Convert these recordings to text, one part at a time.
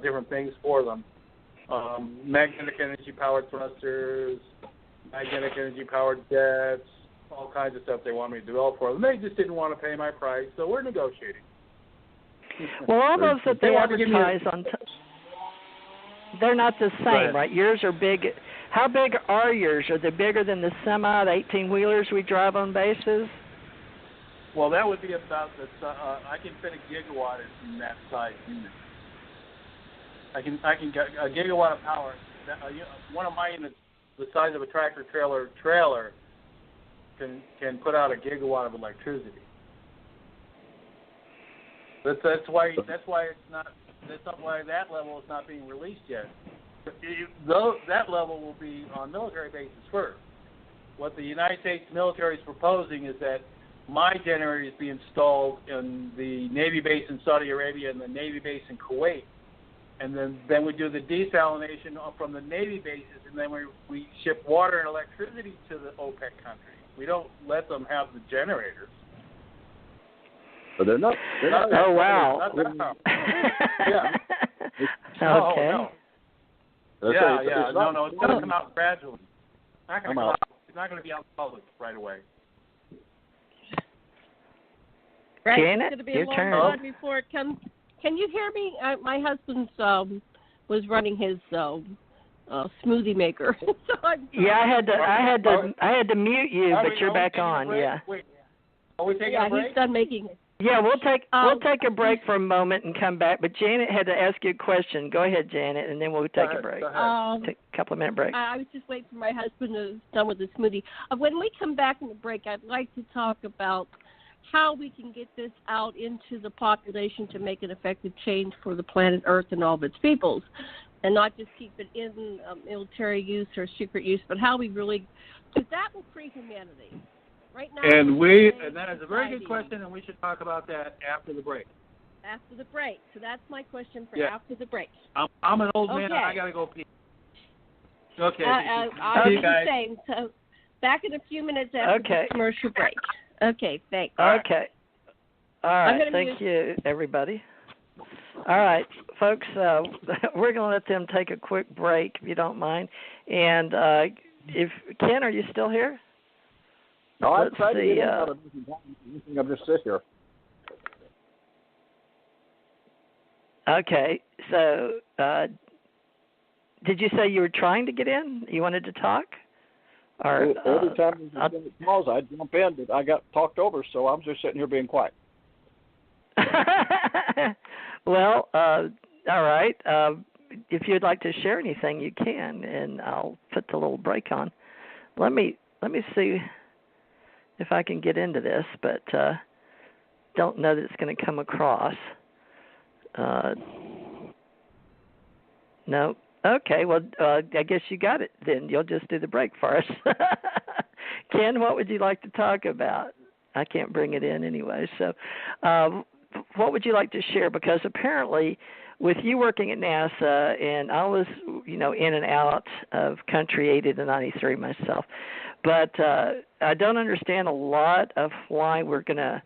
different things for them. Magnetic energy powered thrusters, magnetic energy powered jets, all kinds of stuff they want me to develop for them. They just didn't want to pay my price, so we're negotiating. Well, all those that they advertise on, they're not the same, right? Yours are big. How big are yours? Are they bigger than the semi, the 18-wheelers we drive on bases? Well, that would be about I can fit a gigawatt in that size unit. I can get a gigawatt of power. One of my units, the size of a tractor trailer, can put out a gigawatt of electricity. That's why that level is not being released yet. That level will be on military bases first. What the United States military is proposing is that my generator is being installed in the Navy base in Saudi Arabia and the Navy base in Kuwait, and then we do the desalination from the Navy bases, and then we ship water and electricity to the OPEC countries. We don't let them have the generators. But they're not. Oh wow! Not that powerful. Yeah. Okay. No. Yeah. No. It's going to come out gradually. It's not going to be out in public right away. Right. Janet, it's going to be your a long turn. time before it comes. Can you hear me? My husband was running his smoothie maker. So I had to mute you, but you're back on. Yeah. Wait. Are we taking a break? He's done making it. Yeah, we'll take a break for a moment and come back. But Janet had to ask you a question. Go ahead, Janet, and then we'll take a break. Take a couple of minute break. I was just waiting for my husband to done with the smoothie. When we come back in the break, I'd like to talk about how we can get this out into the population to make an effective change for the planet Earth and all of its peoples, and not just keep it in military use or secret use, but how we really, because that will free humanity. Right now, and that is a very good question, and we should talk about that after the break. After the break. So that's my question for after the break. I'm an old man, and I got to go pee. Okay. I'll do the same. So back in a few minutes after the commercial break. Okay, thanks. Okay. All right, thank you, everybody. All right, folks, we're going to let them take a quick break, if you don't mind. And if Ken, are you still here? No, I'm trying to get in out of this. I'm just sit here. Okay, so did you say you were trying to get in? You wanted to talk? Or, every time it calls, I jump in, but I got talked over, so I'm just sitting here being quiet. Well, all right. If you'd like to share anything, you can, and I'll put the little break on. Let me see if I can get into this, but don't know that it's going to come across. No. Okay, well, I guess you got it then. You'll just do the break for us. Ken, what would you like to talk about? I can't bring it in anyway. So what would you like to share? Because apparently with you working at NASA, and I was, in and out of country 80 to 93 myself, but I don't understand a lot of why we're going to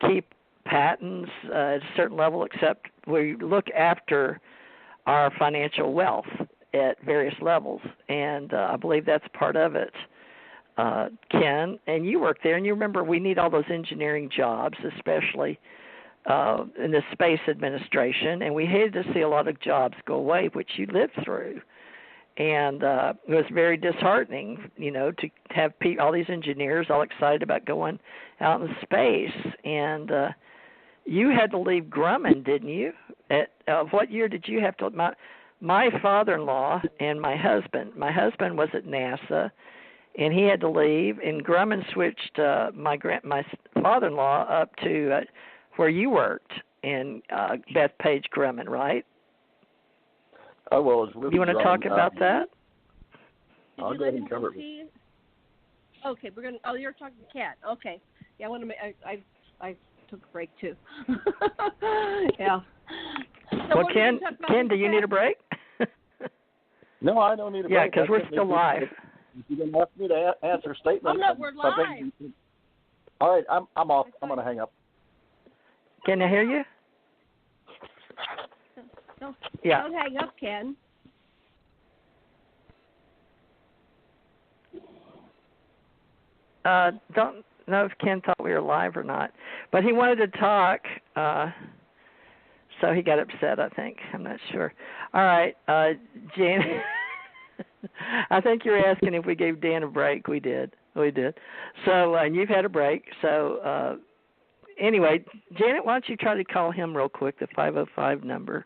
keep patents at a certain level, except we look after our financial wealth at various levels, and I believe that's part of it. Ken, and you work there, and you remember we need all those engineering jobs, especially in the space administration, and we hated to see a lot of jobs go away, which you lived through. And it was very disheartening, to have all these engineers all excited about going out in space. And you had to leave Grumman, didn't you? What year did you have to? My father-in-law and my husband was at NASA, and he had to leave, and Grumman switched my father-in-law up to where you worked in Bethpage Grumman, right? Oh, well, it's really you want to talk about that? I'll go ahead and cover it. Okay, we're gonna. Oh, you're talking to Kat. Okay, yeah, I want to make. I took a break too. Yeah. So well, Ken, do you need a break? No, I don't need a break. Yeah, because we're still live. You didn't ask me to answer statements. Oh no, we're live. All right, I'm off. I'm going to hang up. Can I hear you? Don't Yeah. hang up, Ken. Don't know if Ken thought we were live or not, but he wanted to talk, so he got upset, I think. I'm not sure. All right, Janet, I think you're asking if we gave Dan a break. We did. So, and you've had a break. So, anyway, Janet, why don't you try to call him real quick, the 505 number,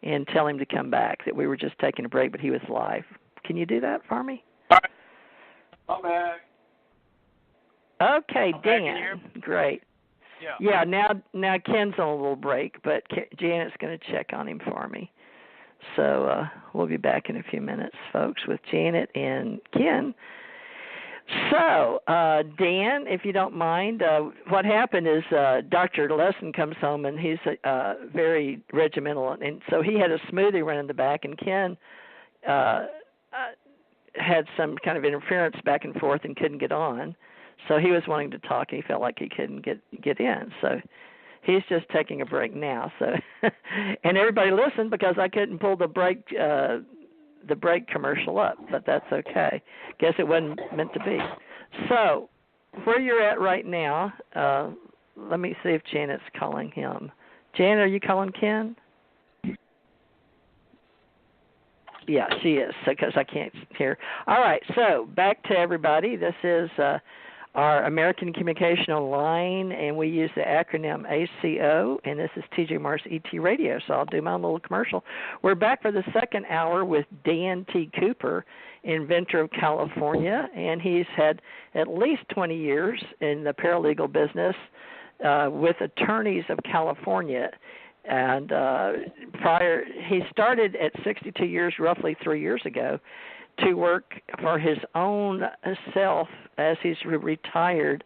and tell him to come back, that we were just taking a break, but he was live. Can you do that for me? All right. I'm back. Okay, Dan. Great. Yeah. Now Ken's on a little break, but Janet's going to check on him for me. So we'll be back in a few minutes, folks, with Janet and Ken. So, Dan, if you don't mind, what happened is Dr. Lessin comes home, and he's very regimental, and so he had a smoothie run in the back, and Ken had some kind of interference back and forth and couldn't get on. So he was wanting to talk, and he felt like he couldn't get in. So he's just taking a break now. So, and everybody listened because I couldn't pull the break commercial up, but that's okay. Guess it wasn't meant to be. So where you're at right now, let me see if Janet's calling him. Janet, are you calling Ken? Yeah, she is, because I can't hear. All right, so back to everybody. This is our American Communication Online, and we use the acronym ACO, and this is TJ Mars ET Radio, so I'll do my own little commercial. We're back for the second hour with Dan T. Cooper, Inventor of California, and he's had at least 20 years in the paralegal business with Attorneys of California. And he started at 62 years, roughly 3 years ago, to work for his own self as he's retired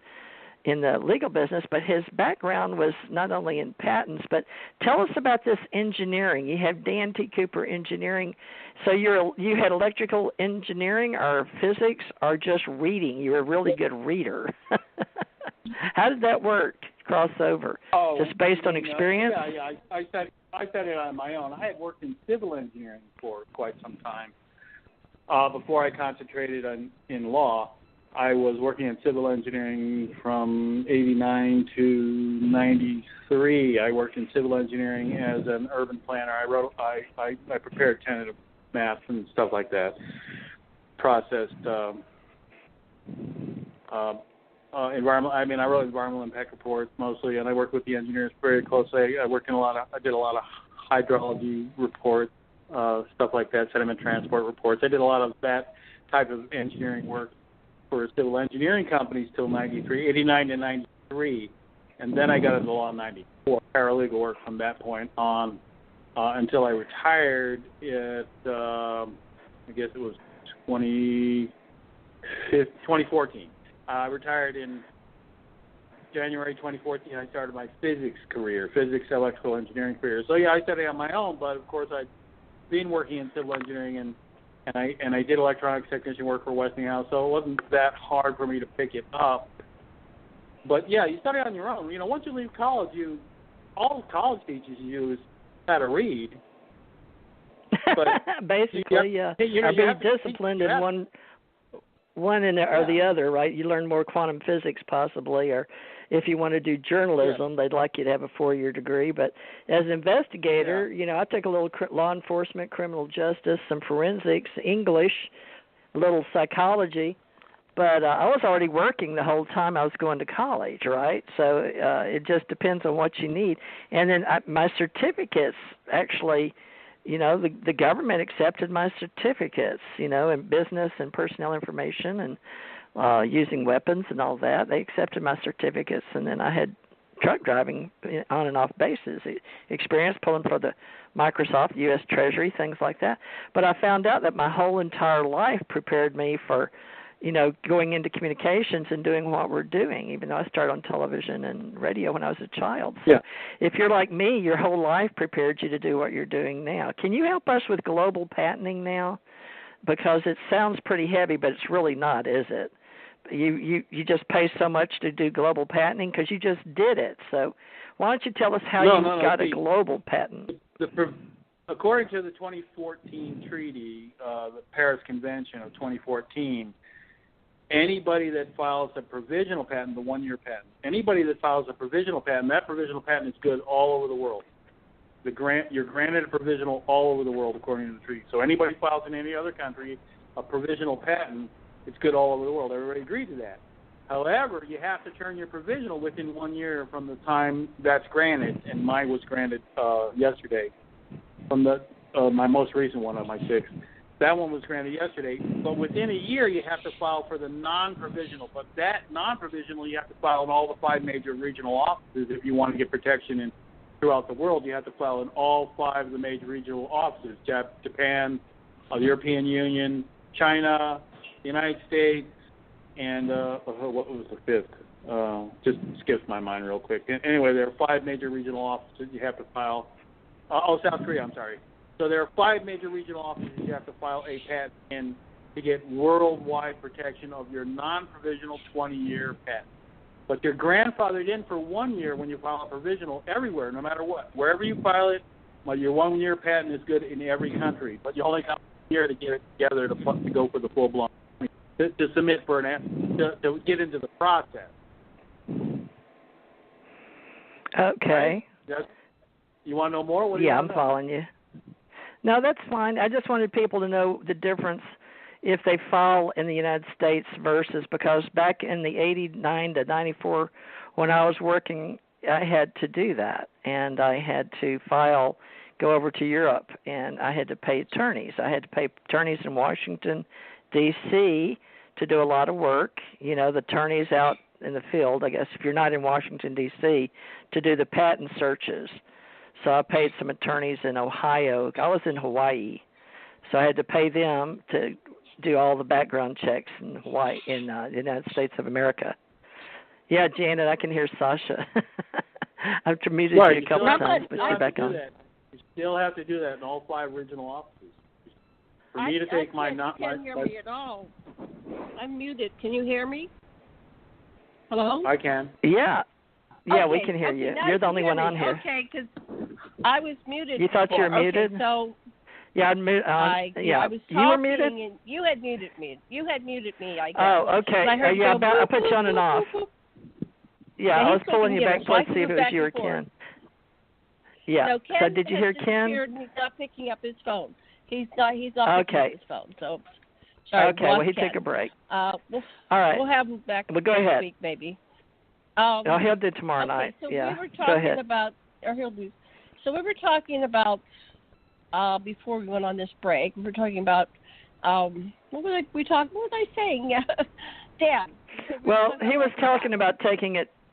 in the legal business. But his background was not only in patents, but tell us about this engineering. You have Dan T. Cooper Engineering. So you had electrical engineering or physics or just reading? You're a really good reader. How did that work? Crossover, just based on experience? Yeah. I studied on my own. I had worked in civil engineering for quite some time. Before I concentrated in law, I was working in civil engineering from 89 to 93. I worked in civil engineering as an urban planner. I prepared tentative maps and stuff like that. Processed environmental. I wrote environmental impact reports mostly, and I worked with the engineers very closely. I did a lot of hydrology reports, stuff like that, sediment transport reports. I did a lot of that type of engineering work for civil engineering companies till 89 to 93, and then I got into law in 94. Paralegal work from that point on until I retired at I guess it was 2014. I retired in January 2014. I started my physics electrical engineering career. So yeah, I studied on my own, but of course I'd been working in civil engineering and I did electronics technician work for Westinghouse, so it wasn't that hard for me to pick it up. But yeah, you study on your own. You know, once you leave college, all college teaches you is how to read. But basically, yeah. Or be disciplined in one or the other, right? You learn more quantum physics possibly, or if you want to do journalism, they'd like you to have a 4-year degree. But as an investigator, you know, I took a little law enforcement, criminal justice, some forensics, English, a little psychology. But I was already working the whole time I was going to college, right? So it just depends on what you need. And then my certificates actually, you know, the government accepted my certificates, you know, in business and personnel information and using weapons and all that. They accepted my certificates, and then I had truck driving on and off bases, experience pulling for the Microsoft, U.S. Treasury, things like that. But I found out that my whole entire life prepared me for, you know, going into communications and doing what we're doing, even though I started on television and radio when I was a child. So if you're like me, your whole life prepared you to do what you're doing now. Can you help us with global patenting now? Because it sounds pretty heavy, but it's really not, is it? You just pay so much to do global patenting because you just did it. So why don't you tell us how you got a global patent? according to the 2014 treaty, the Paris Convention of 2014, anybody that files a provisional patent, the one-year patent, anybody that files a provisional patent, that provisional patent is good all over the world. You're granted a provisional all over the world according to the treaty. So anybody files in any other country a provisional patent, it's good all over the world. Everybody agreed to that. However, you have to turn your provisional within 1 year from the time that's granted, and mine was granted yesterday. From my most recent one on my 6th. That one was granted yesterday. But within a year, you have to file for the non-provisional. But that non-provisional, you have to file in all the 5 major regional offices if you want to get protection throughout the world. You have to file in all 5 of the major regional offices: Japan, the European Union, China, the United States, and what was the 5th? Just skips my mind real quick. Anyway, there are 5 major regional offices you have to file. South Korea, I'm sorry. So there are 5 major regional offices you have to file a patent in to get worldwide protection of your non-provisional 20-year patent. But you're grandfathered in for 1 year when you file a provisional everywhere, no matter what. Wherever you file it, your 1-year patent is good in every country. But you only got 1 year to get it together to go for the full-blown, to submit for to get into the process. Okay. Right? You want to know more? I'm following you. No, that's fine. I just wanted people to know the difference if they file in the United States versus, because back in the 89 to 94 when I was working, I had to do that, and I had to go over to Europe, and I had to pay attorneys. I had to pay attorneys in Washington, D.C. to do a lot of work. The attorneys out in the field, I guess, if you're not in Washington, D.C., to do the patent searches. So I paid some attorneys in Ohio. I was in Hawaii, so I had to pay them to do all the background checks in Hawaii, in the United States of America. Yeah, Janet, I can hear Sasha. I've muted you a couple times, but you're back on. You still have to do that in all 5 regional offices. For me to take I can't hear me at all. I'm muted. Can you hear me? Hello? I can. Yeah. Yeah, okay, we can hear you. You're the only one on here. Okay, because I was muted. You thought you were muted? So yeah, I was talking, you were muted? And you had muted me. I guess. Oh, okay. I put you on and off. Yeah, I was pulling you back to see if it was you or Ken. Yeah. No, Ken so did you hear Ken? He's not picking up his phone. He's not picking up his phone. So sorry. Okay. Well, he took a break. All right. We'll have him back go next ahead. week, maybe. He'll do tomorrow night. So yeah. we were talking about, or he'll do. So we were talking about before we went on this break. We were talking about what was I saying? Dan. Well, he was talking about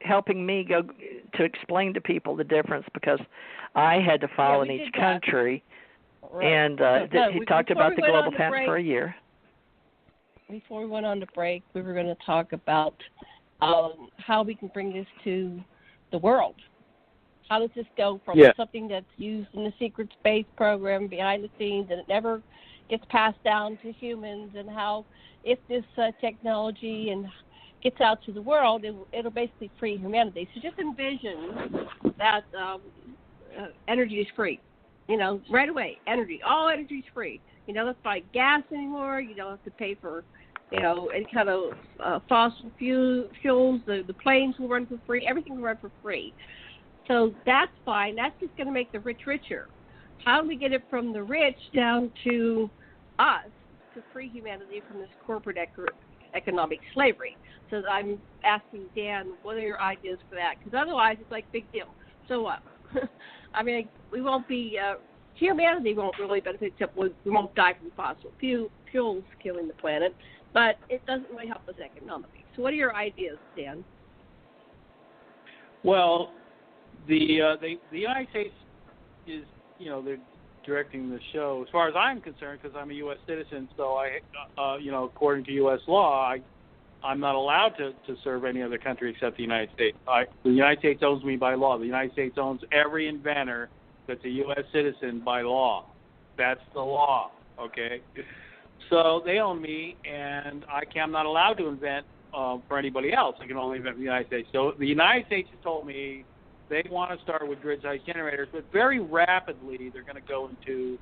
helping me go to explain to people the difference, because I had to file in each country, right. And he talked about the global patent for a year. Before we went on to break, we were going to talk about how we can bring this to the world. How does this go from something that's used in the secret space program behind the scenes and it never gets passed down to humans, and how if this technology gets out to the world, it'll basically free humanity. So just envision that energy is free. Right away, all energy is free. You don't have to buy gas anymore. You don't have to pay for any kind of fossil fuels. The planes will run for free. Everything will run for free. So that's fine. That's just going to make the rich richer. How do we get it from the rich down to us to free humanity from this corporate economic slavery? So I'm asking Dan, what are your ideas for that? Because otherwise it's like big deal. So what? I mean, we won't be, humanity won't really benefit, except we won't die from fossil fuels killing the planet. But it doesn't really help us economically. So what are your ideas, Dan? Well, the United States is, they're directing the show. As far as I'm concerned, because I'm a U.S. citizen, so according to U.S. law, I'm not allowed to serve any other country except the United States. The United States owns me by law. The United States owns every inventor that's a U.S. citizen by law. That's the law, okay? So they own me, and I'm not allowed to invent for anybody else. I can only invent for the United States. So the United States has told me They want to start with grid-size generators, but very rapidly they're going to go into